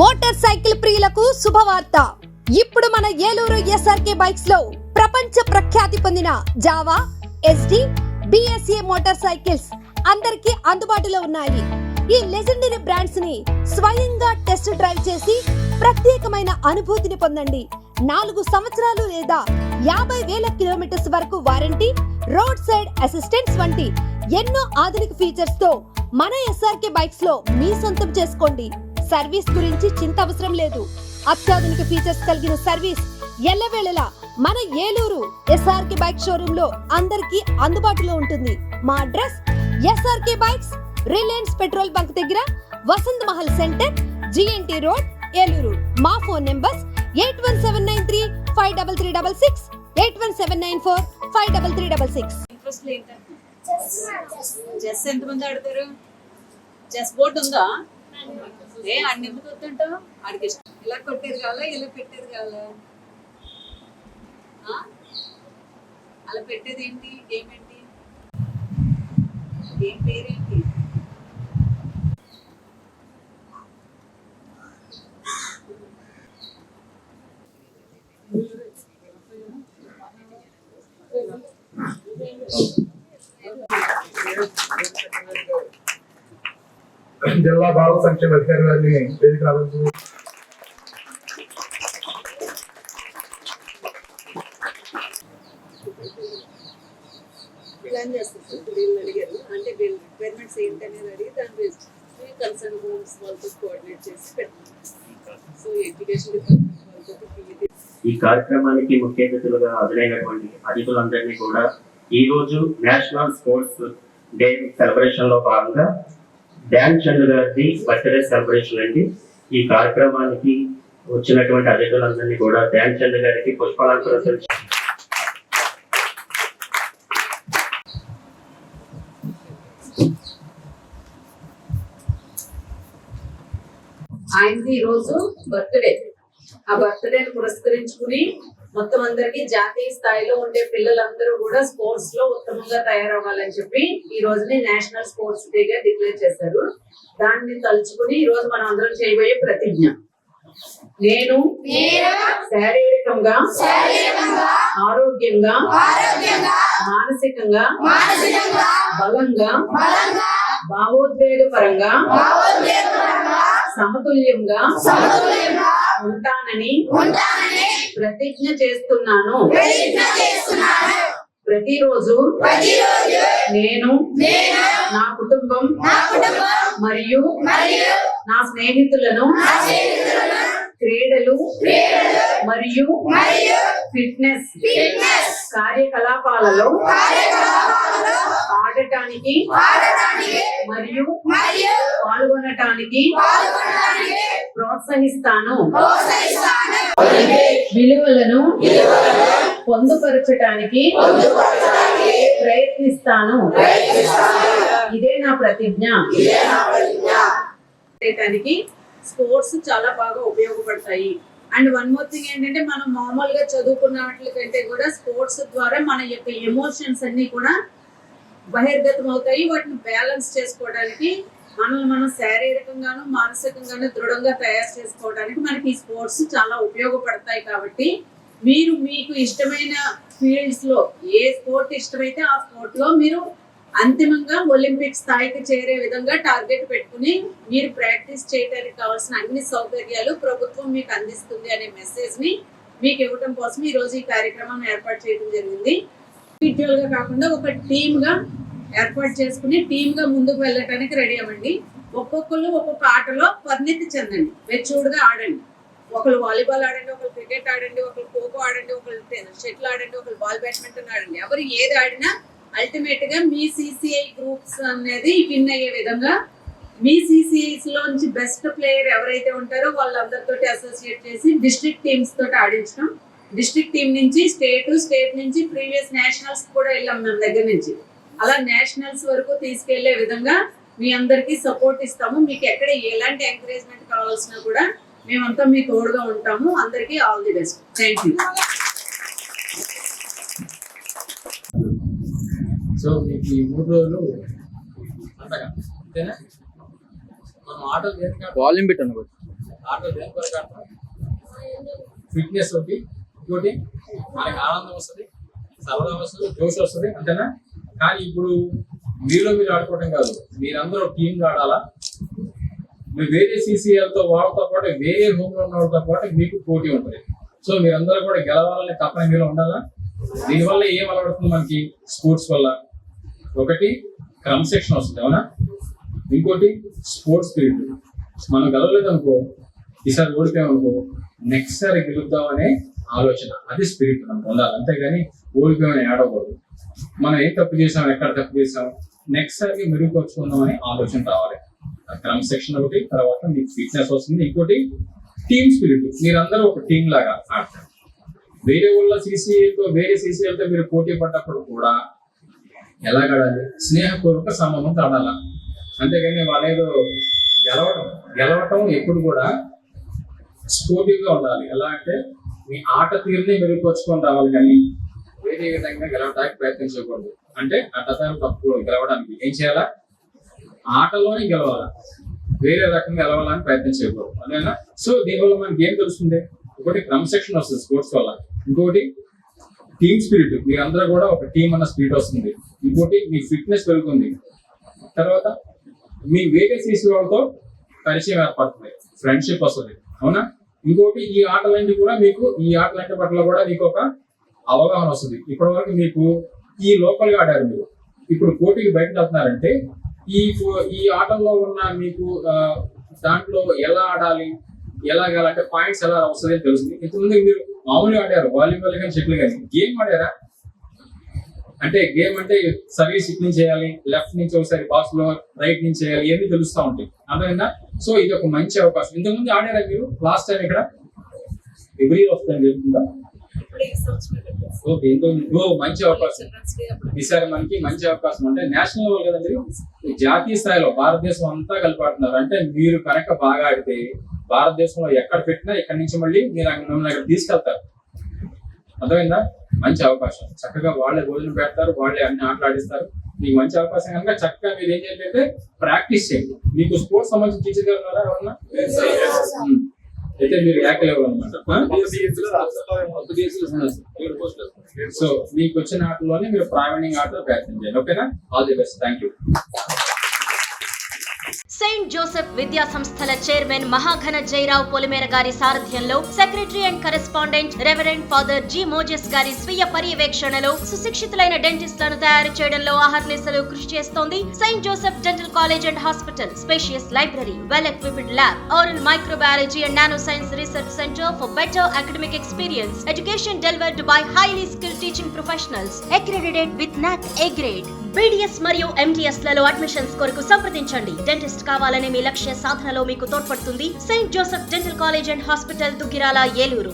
Motor cycle ప్రియులకు శుభవార్త. ఇప్పుడు మన ఏలూరు ఎస్ఆర్కే బైక్స్ లో ప్రపంచ ప్రఖ్యాతి పొందిన Java, SD, BSA motor cycles అందరికీ అందుబాటులో ఉన్నాయి. ఈ లెజెండరీ బ్రాండ్స్ ని స్వయంగా టెస్ట్ డ్రైవ్ చేసి ప్రత్యేకమైన అనుభూతిని పొందండి. 4 సంవత్సరాలు లేదా 50,000 కిలోమీటర్స్ వరకు వారంటీ, రోడ్ సైడ్ అసిస్టెంట్స్ వంటి ఎన్నో ఆధునిక ఫీచర్స్ తో మన ఎస్ఆర్కే బైక్స్ లో మీ సొంతం చేసుకోండి. సర్వీస్ గురించి చింత అవసరం లేదు. అత్యాధునిక ఫీచర్స్ కలిగిన సర్వీస్ ఎల్లవేళలా మన ఏలూరు ఎస్ఆర్కే బైక్ షోరూమ్ లో అందరికీ అందుబాటులో ఉంటుంది. మా address SRK bikes, Reliance petrol bunk దగ్గర, Vasant Mahal centre, GNT road, Eluru. మా ఫోన్ నెంబర్స్ 8179353366, 8179453366. చెస్ ఎంతమంది ఆడతారు? చెస్ బోర్డు ఉందా? అన్ని ఎందుకు వద్దంటావు? ఆడికి ఇష్టం. ఇలా కొట్టేది కావాలా, ఇలా పెట్టేది కావాలా? అలా పెట్టేది ఏంటి? గేమ్ ఏంటి? గేమ్ పేరేంటి? జిల్లా బాల సంక్షేమ అధికారి గారిని వేదిక రావాల్సింది. ప్లాన్ చేస్తారు. వీళ్ళు అడిగారు అంటే వీళ్ళు రిక్వైర్మెంట్స్ ఏంటి అనేది అడిగి దాని కన్సర్న్ హోమ్స్ వాళ్ళతో కోఆర్డినేట్ చేసి పెట్టాం. సో ఎడ్యుకేషన్ డిపార్ట్మెంట్ వాళ్ళతో ఈ కార్యక్రమానికి ముఖ్య అతిథులుగా హాజరైనటువంటి అతిథులందరినీ కూడా ఈ రోజు నేషనల్ స్పోర్ట్స్ డే సెలబ్రేషన్ లో భాగంగా ధ్యాన్ చంద్ గారి బర్త్డే సెలబ్రేషన్ అండి. ఈ కార్యక్రమానికి వచ్చినటువంటి అతిథులందరినీ కూడా ధ్యాన్ చంద్ గారికి పుష్పాలంకరణ ఆయనది ఈ రోజు బర్త్డే. ఆ బర్త్డేని పురస్కరించుకుని మొత్తం అందరికి జాతీయ స్థాయిలో ఉండే పిల్లలందరూ కూడా స్పోర్ట్స్ లో ఉత్తమంగా తయారవ్వాలని చెప్పి ఈ రోజుని నేషనల్ స్పోర్ట్స్ డే గా డిక్లేర్ చేశారు. దాన్ని తలుచుకుని ఈ రోజు మనం అందరం చేయబోయే ప్రతిజ్ఞ, నేను శారీరకంగా, ఆరోగ్యంగా, మానసికంగా, బలంగా, భావోద్వేగపరంగా, సమతుల్యంగా ఉంటానని ప్రతిజ్ఞ చేస్తున్నాను. ప్రతిరోజు నేను నా కుటుంబం మరియు నా స్నేహితులను క్రీడలు మరియు ఫిట్నెస్ కార్యకలాపాలలో ఆడటానికి మరియు పాల్గొనటానికి ప్రోత్సహిస్తాను. విలువలను పొందుపరచటానికి ప్రయత్నిస్తాను. ఇదే నా ప్రతిజ్ఞ. స్పోర్ట్స్ చాలా బాగా ఉపయోగపడతాయి. అండ్ వన్ మోర్ థింగ్ ఏంటంటే, మనం మామూలుగా చదువుకున్న వాటికంటే కూడా స్పోర్ట్స్ ద్వారా మన యొక్క ఎమోషన్స్ అన్ని కూడా బహిర్గతం అవుతాయి. వాటిని బ్యాలెన్స్ చేసుకోవడానికి, మనల్ని మనం శారీరకంగాను మానసికంగాను దృఢంగా తయారు చేసుకోవడానికి మనకి ఈ స్పోర్ట్స్ చాలా ఉపయోగపడతాయి. కాబట్టి మీరు మీకు ఇష్టమైన ఫీల్డ్స్ లో ఏ స్పోర్ట్ ఇష్టమైతే ఆ స్పోర్ట్ లో మీరు అంతిమంగా ఒలింపిక్ స్థాయికి చేరే విధంగా టార్గెట్ పెట్టుకుని మీరు ప్రాక్టీస్ చేయడానికి కావాల్సిన అన్ని సౌకర్యాలు ప్రభుత్వం మీకు అందిస్తుంది అనే మెసేజ్ ని మీకు ఇవ్వడం కోసం ఈ రోజు ఈ కార్యక్రమాన్ని ఏర్పాటు చేయడం జరిగింది. ఇండివిజువల్ గా కాకుండా ఒక టీమ్ గా ఏర్పాటు చేసుకుని టీమ్ గా ముందుకు వెళ్ళటానికి రెడీ అవ్వండి. ఒక్కొక్కరు ఒక్కొక్క ఆటలో పరిణితి చెందండి, మెచ్యూర్డ్ గా ఆడండి. ఒకరు వాలీబాల్ ఆడండి, ఒకరు క్రికెట్ ఆడండి, ఒకరు ఖోఖో ఆడండి, ఒకరు షటిల్ ఆడండి, ఒకరు బాల్ బ్యాడ్మింటన్ ఆడండి. ఎవరు ఏది ఆడినా అల్టిమేట్ గా మీ సిసిఐ గ్రూప్స్ అనేది విన్ అయ్యే విధంగా మీ సిసిఐస్ లోంచి బెస్ట్ ప్లేయర్ ఎవరైతే ఉంటారో వాళ్ళందరితో అసోసియేట్ చేసి డిస్ట్రిక్ట్ టీమ్స్ తోటి ఆడించడం. డిస్ట్రిక్ట్ టీం నుంచి స్టేట్ నుంచి ప్రీవియస్ నేషనల్స్ కూడా వెళ్ళాం మన దగ్గర నుంచి. అలా నేషనల్స్ వరకు తీసుకెళ్లే విధంగా మీ అందరికీ సపోర్ట్ ఇస్తాము. మీకు ఎక్కడ ఎలాంటి ఎంకరేజ్మెంట్ కావాల్సినా కూడా మేమంతా మీ తోడుగా ఉంటాము. అందరికీ all the best. Thank you. So మీకు ఈ 3 రోజులు అంతగా అంతేనా? మనం ఆటలు వాల్యూమ్ పెట్టండి. ఆటలు దేని కొరకు ఆడతాం? ఫిట్నెస్ ఒకటి, ఇంకోటి మనకి ఆనందం వస్తుంది, సరదా వస్తుంది, జోష్ వస్తుంది, అంతేనా? కానీ ఇప్పుడు మీలో మీరు ఆడుకోవడం కాదు, మీరందరూ టీంగా ఆడాలా. మీరు వేరే CCLతో వాళ్ళతో పాటు వేరే హోమ్లో ఉన్న వాళ్ళతో పాటు మీకు పోటీ ఉంటుంది. సో మీరందరూ కూడా గెలవాలనే తప్పని మీలో ఉండాలా. దీనివల్ల ఏం అలవడుతుంది మనకి? స్పోర్ట్స్ వల్ల ఒకటి క్రమశిక్షణ వస్తుంది, అవునా? ఇంకోటి స్పోర్ట్స్ స్పిరిట్. మనం గెలవలేదు అనుకో, ఈసారి ఓడిపోయామనుకో, నెక్స్ట్ సారి గెలుద్దామనే ఆలోచన, అది స్పిరిట్ మనకు ఉండాలి. అంతేగాని ఓడిపోయామని ఆడకూడదు. మనం ఏం తప్పు చేసాం, ఎక్కడ తప్పు చేసాం, నెక్స్ట్ సారికి మెరుగుపరుచుకుందామని ఆలోచన రావాలి. క్రమశిక్షణ ఒకటి, తర్వాత మీకు ఫిట్నెస్ వస్తుంది. ఇంకోటి టీమ్ స్పిరిట్, మీరందరూ ఒక టీం లాగా ఆడతారు. వేరే వాళ్ళ వేరే CCLతో మీరు పోటీ పడ్డప్పుడు కూడా ఎలా ఆడాలి? స్నేహపూర్వక సంబంధంతో ఆడాలి. అంతేగాని వాళ్ళేదో గెలవటం ఎప్పుడు కూడా స్పోర్టివ్గా ఉండాలి. ఎలా అంటే మీ ఆట తీరుని మెరుగుపరుచుకొని రావాలి, కానీ వేరే విధంగా గెలవడానికి ప్రయత్నించకూడదు. అంటే అడ్డదారు తప్పు గెలవడానికి ఏం చేయాలా? ఆటలోనే గెలవాలా, వేరే రకంగా గెలవాలని ప్రయత్నించకూడదు, అదేనా? సో దీనివల్ల మనకి ఏం తెలుస్తుంది? ఒకటి క్రమశిక్షణ వస్తుంది స్పోర్ట్స్ వల్ల, ఇంకోటి టీమ్ స్పిరిట్, మీరందరూ కూడా ఒక టీం అన్న స్పిరిట్ వస్తుంది, ఇంకోటి మీ ఫిట్నెస్ పెరుగుతుంది, తర్వాత మీ వేరే CC వాళ్ళతో పరిచయం ఏర్పడుతుంది, ఫ్రెండ్షిప్ వస్తుంది, అవునా? ఇంకోటి ఈ ఆటలన్నీ కూడా మీకు, ఈ ఆటలంటి పట్ల కూడా మీకు ఒక అవగాహన వస్తుంది. ఇప్పటి వరకు మీకు ఈ లోకల్గా ఆడారు, మీరు ఇప్పుడు పోటీకి బయటకు వెళ్తున్నారంటే ఈ ఆటల్లో ఉన్న మీకు దాంట్లో ఎలా ఆడాలి, ఎలా అంటే పాయింట్స్ ఎలా వస్తుంది అని తెలుస్తుంది. ఇంతకుముందు మీరు మామూలుగా ఆడారు, వాలీబాల్ కానీ షటిల్ కానీ, గేమ్ ఆడారా? అంటే గేమ్ అంటే సర్వీస్ ఇట్ నుంచి చేయాలి, లెఫ్ట్ నుంచి ఒకసారి పాస్ లో రైట్ నుంచి చేయాలి, ఇవన్నీ తెలుస్తూ ఉంటాయి, అర్థమైందా? సో ఇది ఒక మంచి అవకాశం. ఇంతకుముందు ఆడారా మీరు? లాస్ట్ టైం ఇక్కడ ఎవ్రీ వస్తుందని చెప్తుందా? ఓకే, మంచి అవకాశం. ఈసారి మనకి మంచి అవకాశం అంటే నేషనల్ లెవెల్ కదా, మీరు జాతీయ స్థాయిలో భారతదేశం అంతా కలిపాడుతున్నారు. అంటే మీరు కనుక బాగా ఆడితే భారతదేశంలో ఎక్కడ పెట్టినా ఇక్కడి నుంచి మళ్ళీ మీరు మిమ్మల్ని అక్కడ తీసుకెళ్తారు, అర్థమైందా? మంచి అవకాశం. చక్కగా వాళ్ళే భోజనం పెడతారు, వాళ్ళే అన్ని ఆటలు ఆడిస్తారు. మీకు మంచి అవకాశం కనుక చక్కగా మీరు ఏం చేయాలంటే ప్రాక్టీస్ చేయండి. మీకు స్పోర్ట్స్ సంబంధించిన టీచర్ గారు ఉన్నారా ఎవరన్నా? అయితే మీరు యాక్ట్ లెవెల్ అనమాట. సో మీకు వచ్చిన ఆటలోనే మీరు ప్రావీణ్యంగా ఆటలు ప్రయత్నం చేయండి, ఓకేనా? All the best, thank you. Saint Joseph విద్యా సంస్థల చైర్మన్ మహాఘన జయరావు పొలిమేర గారి సారథ్యంలో secretary and correspondent reverend father G Moses గారి స్వీయ పర్యవేక్షణలో సుశిక్షితులైన డెంటిస్టులను తయారు చేయడంలో అహర్నిశలు కృషి చేస్తోంది Saint Joseph dental college and hospital. Spacious library, well equipped lab, oral microbiology and nanoscience research center for better academic experience. Education delivered by highly skilled teaching professionals, accredited with NAC A grade. BDS మరియు MDS లలో admissions కొరకు సంప్రదించండి. Dentist కావాలనే మీ లక్ష్య సాధనలో మీకు తోడ్పడుతుంది Saint Joseph dental college and hospital, Duggirala, Eluru.